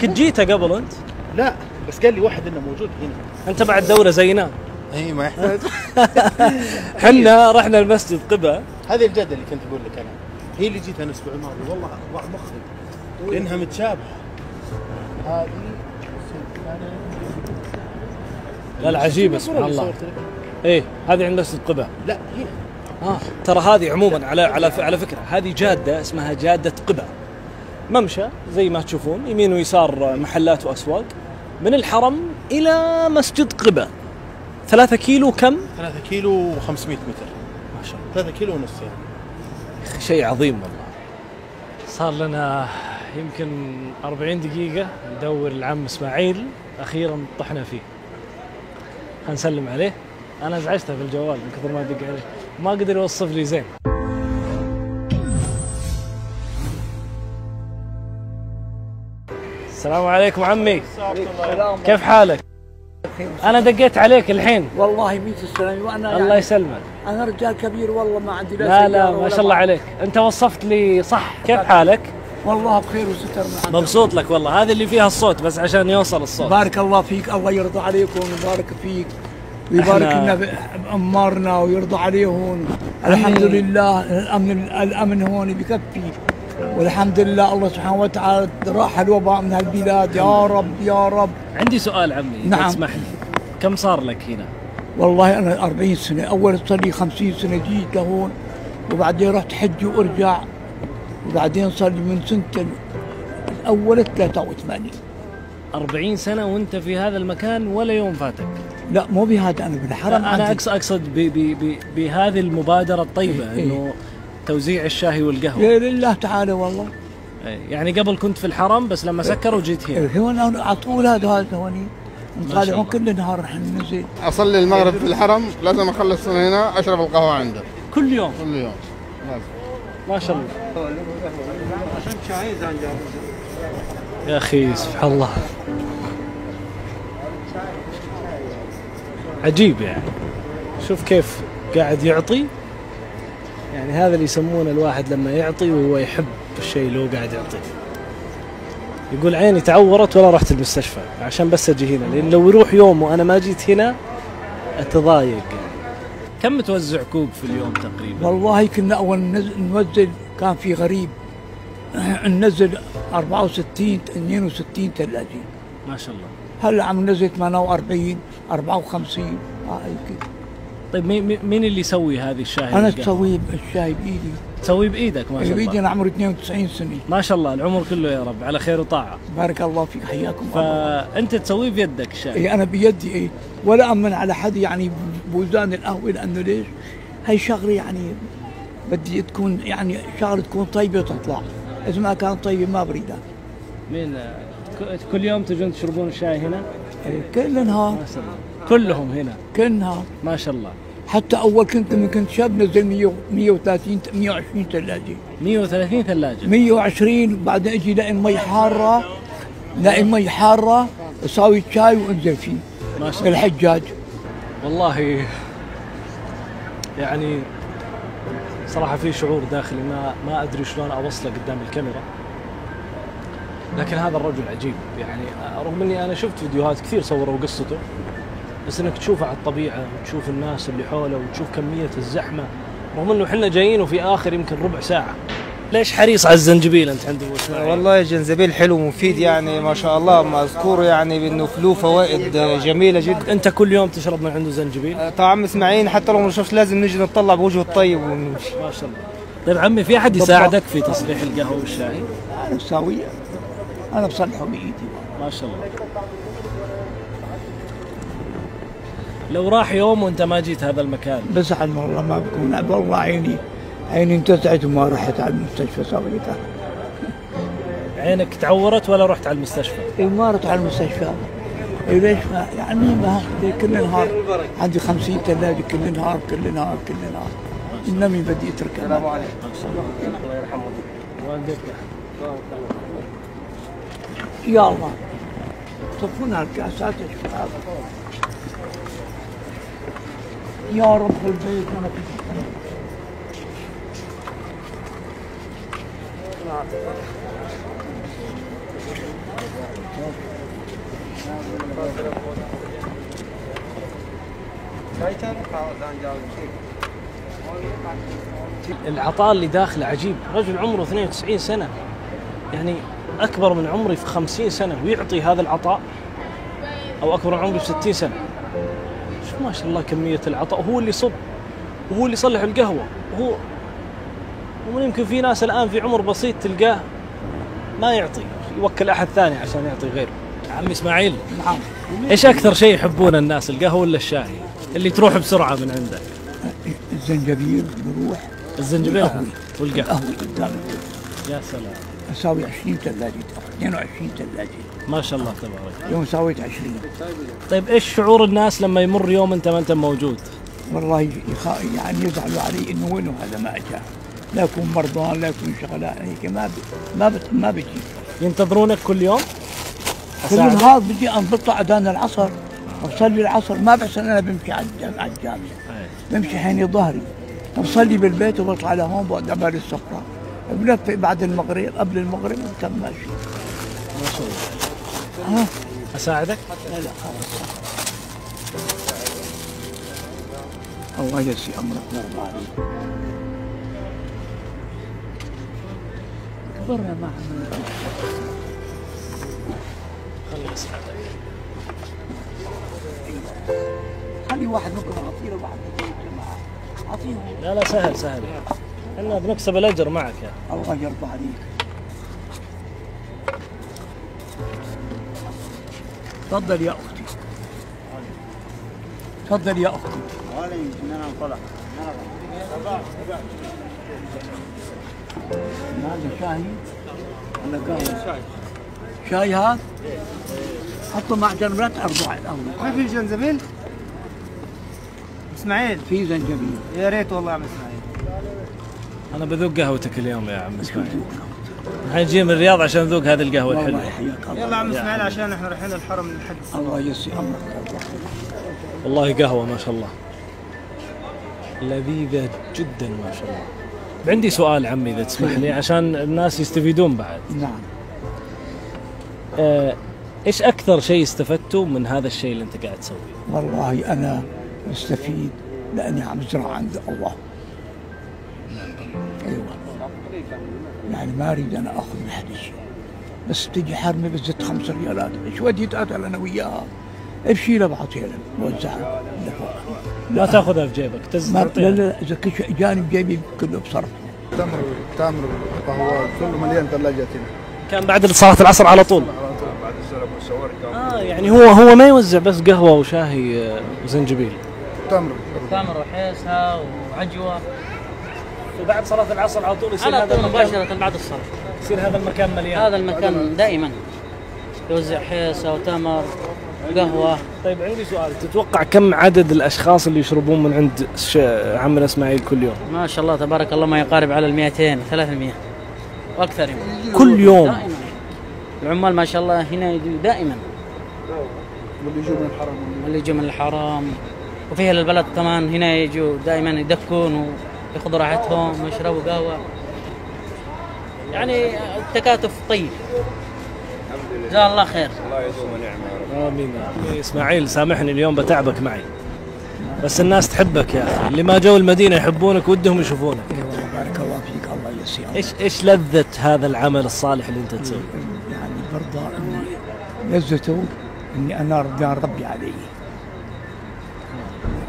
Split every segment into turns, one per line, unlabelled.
كنت جيته قبل انت؟
لا بس قال لي واحد انه موجود هنا.
انت بعد دوره زينا.
اي ما يحتاج.
حنا رحنا المسجد قباء.
هذه الجدة اللي كنت اقول لك انا، هي اللي جيتها الاسبوع الماضي، والله مخرب لانها متشابهه. هذه
لا عجيبه سبحان الله. ايه هذه عند مسجد قباء.
لا هنا.
ترى هذه عموما على فكره هذه جاده اسمها جاده قباء. ممشى زي ما تشوفون يمين ويسار محلات واسواق، من الحرم الى مسجد قباء 3 كيلو كم؟
3 كيلو و500 متر
ما شاء الله.
3 كيلو ونص يعني.
شيء عظيم والله. صار لنا يمكن 40 دقيقة ندور العم اسماعيل، أخيرا طحنا فيه. هنسلم عليه. أنا ازعجته في الجوال من كثر ما دق عليه، ما قدر يوصف لي زين. السلام عليكم عمي. كيف حالك؟ أنا دقيت عليك الحين.
والله 100 السلامة وأنا
الله يسلمك.
أنا رجال كبير والله ما عندي
لا ما شاء الله عليك، أنت وصفت لي صح. كيف حالك؟
والله بخير وستر معك.
مبسوط لك والله، هذه اللي فيها الصوت بس عشان يوصل الصوت.
بارك الله فيك، الله يرضى عليكم ويبارك فيك ويبارك لنا بأمارنا ويرضى عليهم. الحمد لله الأمن هون بكفي، والحمد لله الله سبحانه وتعالى راح الوباء من هالبلاد. يا رب يا رب.
عندي سؤال عمي.
نعم.
تسمح لي، كم صار لك هنا؟
والله أنا 40 سنة، أول صار لي 50 سنة جيت لهون، وبعدين رحت حج وارجع، وبعدين صار لي من سنة الأول 83.
40 سنة وانت في هذا المكان ولا يوم فاتك؟
لا مو بهذا، أنا بالحرم.
أنا أقصد بهذه المبادرة الطيبة. إنه توزيع الشاي والقهوة.
يا لله تعالى والله.
يعني قبل كنت في الحرم بس لما سكروا جيت هنا.
هون على طول هذا هوني نطالعون كل نهار نحن ننزل.
اصلي المغرب في الحرم، لازم اخلص من هنا اشرب القهوه عنده
كل يوم.
كل يوم لازم.
ما شاء الله. يا اخي سبحان الله، عجيب يعني. شوف كيف قاعد يعطي، يعني هذا اللي يسمونه الواحد لما يعطي وهو يحب الشيء اللي هو قاعد يعطيه. يقول عيني تعورت ولا رحت المستشفى عشان بس اجي هنا، لان لو يروح يوم وانا ما جيت هنا اتضايق يعني. كم متوزع كوب في اليوم تقريبا؟
والله كنا اول ننزل كان في غريب ننزل 64 62 ثلاجة.
ما شاء الله.
هلا عم ننزل 48 54 هاي كذا.
طيب مين اللي يسوي هذه الشاي؟
انا اسوي الشاي بايدي.
تسويه بايدك؟ ما شاء الله.
بايدي. انا عمري 92 سنه.
ما شاء الله، العمر كله يا رب على خير وطاعه.
بارك الله فيك، حياكم الله.
فانت تسويه بيدك الشاي؟
اي انا بيدي. اي ولا امن على حد يعني بوزان القهوه، لانه ليش؟ هي شغله يعني بدي تكون يعني شغله تكون طيبه وتطلع، اذا ما كانت طيبه ما بريدها.
مين كل يوم تجون تشربون الشاي هنا؟
كل نهار.
ما شاء الله. كلهم هنا؟
كل نهار.
ما شاء الله.
حتى اول لما كنت شاب نزل 130 120 ثلاجه.
130 ثلاجه؟
120. بعدين اجي لاقي المي حاره، لاقي المي حاره اساوي شاي وانزل فيه.
ما شاء الله.
الحجاج
والله يعني صراحه في شعور داخلي ما ادري شلون اوصله قدام الكاميرا، لكن هذا الرجل عجيب يعني. رغم اني انا شفت فيديوهات كثير صوروا قصته، بس انك تشوفه على الطبيعه وتشوف الناس اللي حوله وتشوف كميه الزحمه، رغم انه احنا جايين وفي اخر يمكن ربع ساعه. ليش حريص على الزنجبيل انت عند ابو اسماعيل؟
والله الجنزبيل حلو ومفيد يعني ما شاء الله، مذكور يعني بانه له فوائد جميله جدا.
انت كل يوم تشرب من عنده زنجبيل؟
طبعا عم اسماعيل حتى لو ما نشوفش لازم نجي نطلع بوجهه الطيب ونمشي.
ما شاء الله. طيب عمي، في احد يساعدك في تصليح القهوه والشاي؟
انا بساويه، انا بصلحه بايدي.
ما شاء الله. لو راح يوم وانت ما جيت هذا المكان
بزعل والله، ما بكون والله عيني انتزعت وما رحت على المستشفى سويتها.
عينك تعورت ولا رحت على المستشفى؟
اي ما رحت على المستشفى. اي ليش يعني ما كل نهار عندي 50 ثلاجه، كل نهار كل نهار كل نهار. النمي بدي اتركها.
السلام عليكم.
الله يرحمه. والديك
يا الله صفونا الكاسات يا شباب يا رب البيت. انا
العطاء اللي داخله عجيب، رجل عمره 92 سنة، يعني أكبر من عمري في 50 سنة ويعطي هذا العطاء، أو أكبر من عمري في 60 سنة. شوف ما شاء الله كمية العطاء، وهو اللي يصب وهو اللي يصلح القهوة، وهو يمكن في ناس الآن في عمر بسيط تلقاه ما يعطي، يوكل أحد ثاني عشان يعطي غيره. عمي إسماعيل،
نعم.
إيش أكثر شيء يحبون الناس، القهوة ولا الشاي اللي تروح بسرعة من عندك؟
الزنجبيل بروح.
الزنجبيل والقهوة.
القهوة قدام البيت.
يا سلام.
اساوي 20 ثلاجة، 22 ثلاجة.
ما شاء الله تبارك.
يوم سويت 20.
طيب ايش شعور الناس لما يمر يوم انت ما انت موجود؟
والله يعني يزعلوا علي انه وينه هذا ما اجى. لا يكون مرضان، لا يكون شغلان، هيك ما بيجي.
ينتظرونك كل يوم؟
كل نهار بدي ان بطلع اذان العصر بصلي العصر، ما بحسن انا بمشي على الجامع. بمشي حيني ظهري، بصلي بالبيت وبطلع لهون بقعد على السفره، بلف بعد المغرب قبل المغرب وكم ماشي.
ما شاء الله. اساعدك؟
لا خلاص. الله يجزي امرك ويرضى عليك. كبرنا ما عملنا.
خلي اساعدك.
خلي واحد ممكن اعطيه وواحد الجماعه اعطيهم.
لا سهل سهل، احنا بنكسب الاجر معك يا
الله يرضى عليك. تفضل يا اختي، تفضل يا اختي. هذا شاي ولا قهوه؟ شاي هذا حطه مع جنب، لا تعرضوا على الأول.
ما في جنزبيل؟ اسماعيل
في زنجبيل.
يا ريت والله يا عم اسماعيل.
انا بذوق قهوتك اليوم يا عم اسماعيل. حنجي من الرياض عشان نذوق هذه القهوه الحلوه.
الله يحييك.
يلا يا عم اسماعيل عشان احنا رايحين الحرم للحج.
الله يسي امرك.
والله قهوه ما شاء الله لذيذه جدا ما شاء الله. عندي سؤال عمي اذا تسمح لي عشان الناس يستفيدون بعد.
نعم.
ايش اكثر شيء استفدتوا من هذا الشيء اللي انت قاعد تسويه؟
والله انا مستفيد لاني عم زرع عند الله. ايوه، يعني ما اريد انا اخذ من حد شيء، بس تجي حرمه بزت 5 ريالات، ايش ودي اتقاتل انا وياها؟ ابشيلها بعطيها لهم بوزعها لفوق.
لا تاخذها في جيبك
لا اذا كل شيء جاني بجيبي كله بصرف.
تمر قهوه كله مليان ثلاجات هنا.
كان بعد صلاة العصر على طول؟
على طول بعد الزلمه والشوارع.
يعني هو ما يوزع بس قهوه وشاي وزنجبيل.
تمر
وحيسها وعجوه.
وبعد صلاة العصر على طول يصير
هذا مباشرة بعد الصلاة
يصير هذا المكان مليان.
هذا المكان دائما يوزع حيسة وتمر وقهوة.
طيب عندي سؤال، تتوقع كم عدد الأشخاص اللي يشربون من عند عمنا إسماعيل كل يوم؟
ما شاء الله تبارك الله ما يقارب على 200 300 وأكثر
كل يوم
دائما. العمال ما شاء الله هنا يجوا دائما،
واللي يجوا من الحرم
اللي يجوا من الحرم وفيها البلد كمان هنا يجوا دائما يدكون وياخذوا راحتهم ويشربوا قهوة. يعني التكاتف طيب. جزاه الله خير.
الله يدوم نعمه.
آمين. إسماعيل سامحني اليوم بتعبك معي، بس الناس تحبك يا أخي، اللي ما جو المدينة يحبونك ودهم يشوفونك.
بارك الله فيك. الله يسير.
إيش لذة هذا العمل الصالح اللي أنت تسويه؟
يعني برضه اني لذته اني انا رضيان ربي علي،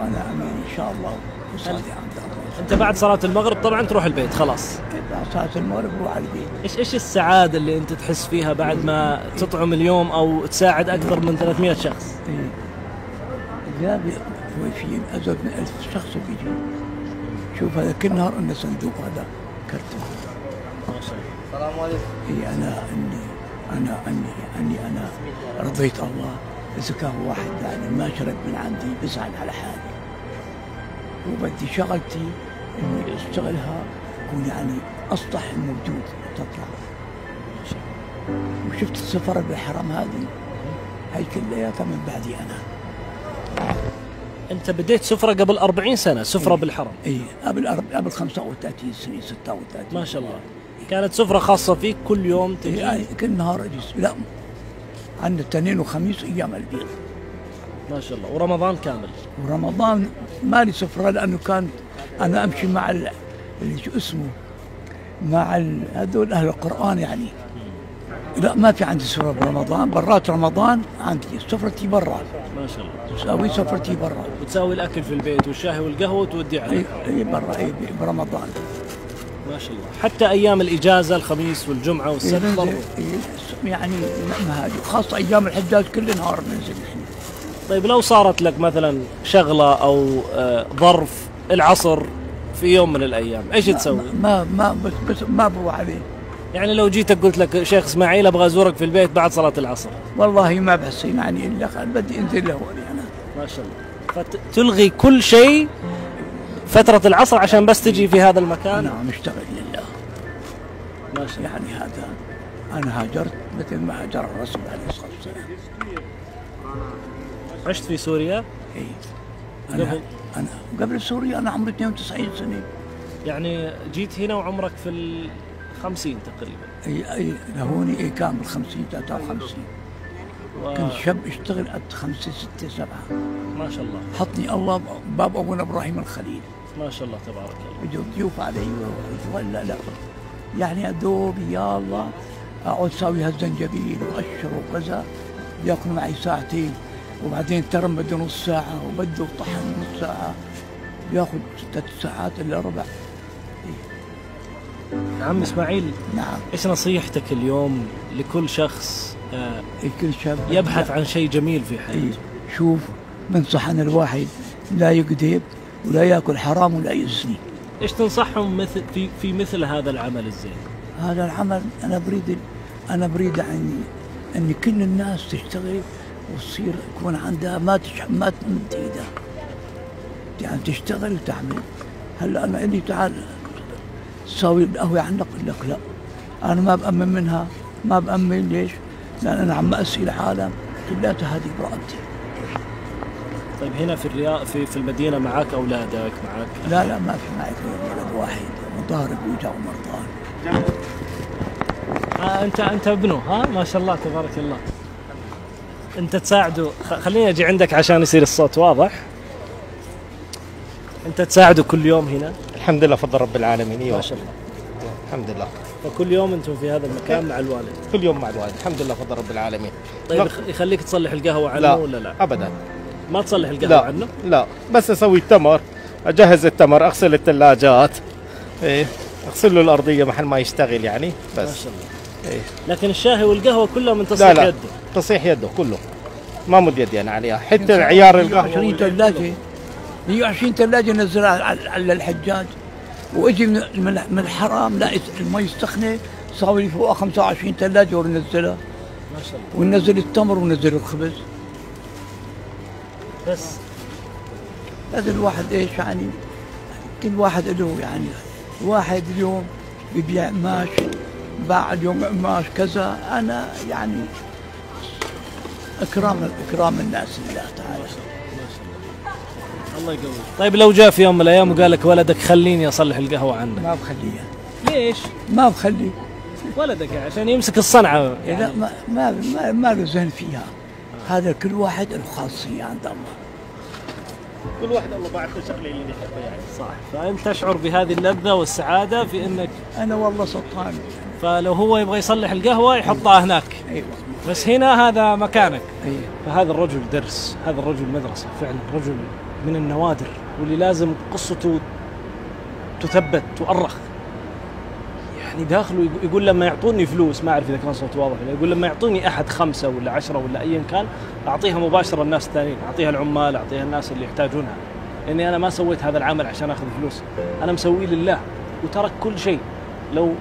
وانا امين ان شاء الله وصلي عند الله.
أنت بعد صلاة المغرب طبعا تروح البيت خلاص؟
بعد صلاة المغرب بروح على البيت.
إيش السعادة اللي أنت تحس فيها بعد ما تطعم اليوم أو تساعد أكثر من 300 شخص؟
لا في أزيد من 1000 شخص بيجي. شوف هذا كل نهار عندنا صندوق هذا كرتون.
ما شاء الله.
السلام عليكم.
إيه أنا رضيت الله. إذا كان واحد يعني ما شرب من عندي بزعل على حالي، وبدي شغلتي إني أشتغلها أكون يعني أسطح الموجود تطلع. وشفت السفرة بالحرم هذه هي كلياتها من بعدي أنا.
أنت بديت سفرة قبل 40 سنة، سفرة بالحرم.
إيه قبل 35 سنة 36.
ما شاء الله. كانت سفرة خاصة فيك كل يوم تجي؟
يعني كل نهار أجي. لا عندنا اثنين وخميس ايام البيض.
ما شاء الله. ورمضان كامل؟
ورمضان مالي سفرة، لانه كان انا امشي مع اللي شو اسمه، مع هذول اهل القران يعني. لا ما في عندي سفرة برمضان، برات رمضان عندي سفرتي برا.
ما شاء الله.
تساوي سفرتي برا.
وتساوي الاكل في البيت والشاي والقهوه وتودي عليه.
اي برا، اي برمضان.
ما شاء الله. حتى ايام الاجازه الخميس والجمعه والسبت برضه.
يعني ما هاجي، خاصه ايام الحجاج كل نهار ننزل احنا.
طيب لو صارت لك مثلا شغله او ظرف العصر في يوم من الايام، ايش تسوي؟
بس ما بروح عليه.
يعني لو جيتك قلت لك شيخ اسماعيل ابغى ازورك في البيت بعد صلاه العصر.
والله ما بحسن يعني الا بدي انزل له انا.
ما شاء الله. فتلغي كل شيء فترة العصر عشان بس تجي في هذا المكان؟
نعم اشتغل لله.
ما شاء الله.
يعني هذا انا هاجرت مثل ما هاجر الرسول عليه الصلاه والسلام.
عشت في سوريا؟
اي. انا قبل سوريا انا عمري 92 سنه.
يعني جيت هنا وعمرك في 50 تقريبا.
اي لهوني اي كامل 50 53. كنت شاب اشتغل قد 5 6 7.
ما شاء الله.
حطني الله باب ابونا ابراهيم الخليل.
ما شاء الله تبارك الله.
اجوا ضيوف علي ولا لا يعني ادوب يا الله اقعد اسوي هالزنجبيل واشر وكذا، ياكلوا معي ساعتين وبعدين ترم بده نص ساعه وبده طحن نص ساعه، ياخذ 6 ساعات الا ربع.
عم اسماعيل،
نعم.
ايش نصيحتك اليوم لكل شخص
كل شاب
يبحث عن شيء جميل في حياته؟
شوف، بنصح ان الواحد لا يكذب ولا ياكل حرام ولا يزني.
ايش تنصحهم مثل في مثل هذا العمل الزين؟
هذا العمل انا بريد ان كل الناس تشتغل وتصير يكون عندها ما تمد ايدها، يعني تشتغل وتعمل. هلا انا اللي تعال تساوي القهوه عندك، اقول لك لا انا ما بامن منها، ما بامن. ليش؟ لان انا عم اسقي العالم كلها هذه برأتي.
طيب هنا في الرياض في المدينه معك اولادك معك؟
لا ما في معي ولد واحد مضارب وجا ومرضان.
انت ابنه؟ ها ما شاء الله تبارك الله. انت تساعده؟ خليني اجي عندك عشان يصير الصوت واضح. انت تساعده كل يوم هنا؟
الحمد لله فضل رب العالمين. ايوه
ما شاء الله.
الحمد لله.
فكل يوم انتم في هذا المكان مع الوالد؟
كل يوم مع الوالد الحمد لله فضل رب العالمين.
طيب يخليك تصلح القهوه عنه
لا
ولا لا؟
ابدا.
ما تصلح القهوه عنه؟
لا بس اسوي التمر، اجهز التمر، اغسل الثلاجات، ايه اغسل له الارضيه محل ما يشتغل يعني بس.
ما شاء الله.
ايه.
لكن الشاهي والقهوه كلهم من تصليح يده؟
تصيح يده كله، ما مد يدي انا عليها. حتى عيار القهوه
20 ثلاجه 120 ثلاجه نزلها على الحجاج، واجي من الحرام لا المي السخنه صار لي فوق 25 ثلاجه ونزلها.
ما شاء الله.
وننزل التمر وننزل الخبز.
بس
هذا الواحد ايش يعني، كل واحد له يعني. واحد اليوم ببيع قماش، باع اليوم قماش كذا. انا يعني اكرام الناس لله تعالى.
الله يقويك. طيب لو جاء في يوم من الايام وقال لك ولدك خليني اصلح القهوه عنك؟
ما بخليها.
ليش؟
ما بخلي
ولدك عشان يمسك الصنعه يعني.
لا ما له ذهن فيها. هذا كل واحد له خاصيه عند الله.
كل واحد الله بعث له شغله اللي يحبها يعني.
صح. فانت تشعر بهذه اللذه والسعاده في انك
انا والله سلطان.
فلو هو يبغى يصلح القهوه يحطها هناك.
ايوه.
بس هنا هذا مكانك.
ايوه.
فهذا الرجل درس، هذا الرجل مدرسه فعلا، رجل من النوادر واللي لازم قصته تثبت تؤرخ. يعني داخله يقول لما يعطوني فلوس، ما اعرف اذا كان صوت واضح، يقول لما يعطوني احد 5 ولا 10 ولا ايا كان اعطيها مباشره الناس الثانيين، اعطيها العمال، اعطيها الناس اللي يحتاجونها، لاني انا ما سويت هذا العمل عشان اخذ فلوس، انا مسويه لله. وترك كل شيء، لو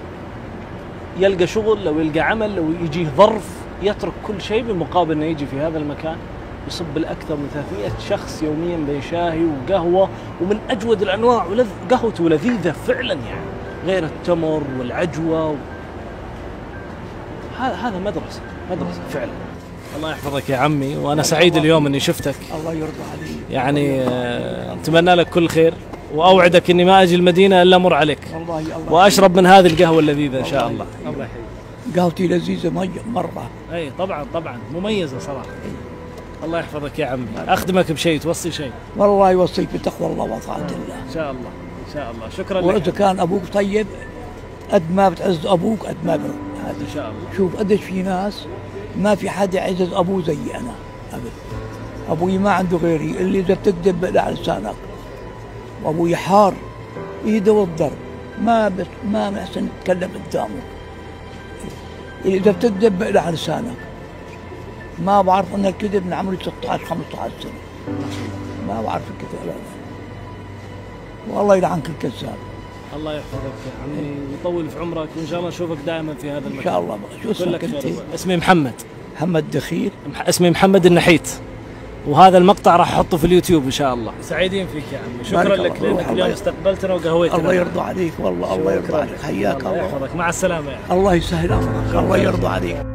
يلقى شغل، لو يلقى عمل، لو يجيه ظرف يترك كل شيء بمقابل انه يجي في هذا المكان يصب الاكثر من 300 شخص يوميا بين شاهي وقهوه، ومن اجود الانواع، قهوته لذيذه فعلا يعني، غير التمر والعجوه هذا مدرسه فعلا. الله يحفظك يا عمي، وانا سعيد اليوم اني شفتك.
الله يرضى عليك.
يعني اتمنى لك كل خير، واوعدك اني ما اجي المدينه الا امر عليك
والله الله
واشرب من هذه القهوه اللذيذه ان شاء الله.
الله يحييك.
قهوتي لذيذه مره.
اي طبعا طبعا مميزه صراحه. الله يحفظك يا عمي. اخدمك بشيء، توصي شيء؟
والله يوصيك بتقوى الله وطاعه الله.
ان شاء الله ان شاء الله. شكرا لك.
واذا كان ابوك طيب قد ما بتعز ابوك قد ما هذا
ان شاء الله.
شوف قديش في ناس ما في حدا يعزز ابوه زي انا ابدا. ابوي ما عنده غيري، اللي اذا بتكذب بقلع على لسانك. وابوي حار ايده والضرب، ما محسن تتكلم قدامه. اذا بتكذب بقلع على لسانك. ما بعرف ان الكذب من عمري 16 15 سنه. ما بعرف الكذب ابدا. والله يلعن كل كذاب.
الله يحفظك يا عمي ويطول في عمرك، وان شاء الله نشوفك دائما في هذا المكان.
ان شاء الله بقى. شو اسمك انت؟
اسمي محمد.
محمد دخيل.
اسمي محمد النحيت، وهذا المقطع راح احطه في اليوتيوب ان شاء الله. سعيدين فيك يا عمي، شكرا لك لانك اليوم استقبلتنا وقهويتنا.
الله يرضى عليك والله، الله يرضى عليك. حياك الله.
الله يحفظك، مع السلامه يعني.
الله يسهل امرك، الله يرضى عليك.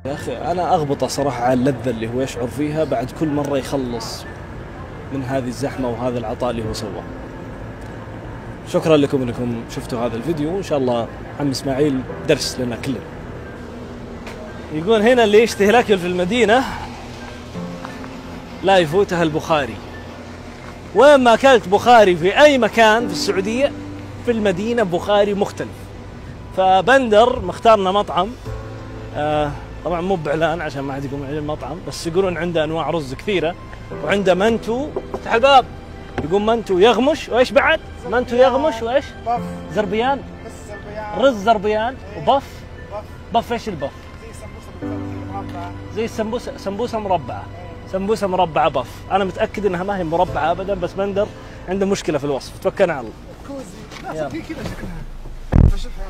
يا أخي أنا أغبطه صراحة على اللذة اللي هو يشعر فيها بعد كل مرة يخلص من هذه الزحمة وهذا العطاء اللي هو سواه. شكرا لكم أنكم شفتوا هذا الفيديو، وإن شاء الله عم إسماعيل درس لنا كلنا. يقول هنا اللي يشتهي الأكل في المدينة لا يفوتها البخاري. وين ما أكلت بخاري في أي مكان في السعودية في المدينة بخاري مختلف. فبندر مختارنا مطعم طبعا مو باعلان عشان ما حد يقول عن المطعم، بس يقولون عنده انواع رز كثيره، وعنده منتو. افتح الباب. يقول منتو يغمش، وايش بعد؟ منتو يغمش وايش؟
بف.
زربيان.
بس زربيان.
رز زربيان وبف. بف ايش البف؟
زي
زي
السمبوسه مربعه.
سمبوسه مربعه. سمبوسه مربعه بف. انا متاكد انها ما هي مربعه ابدا، بس بندر عنده مشكله في الوصف. توكلنا على الله.
كوزي. لا في كذا شكلها.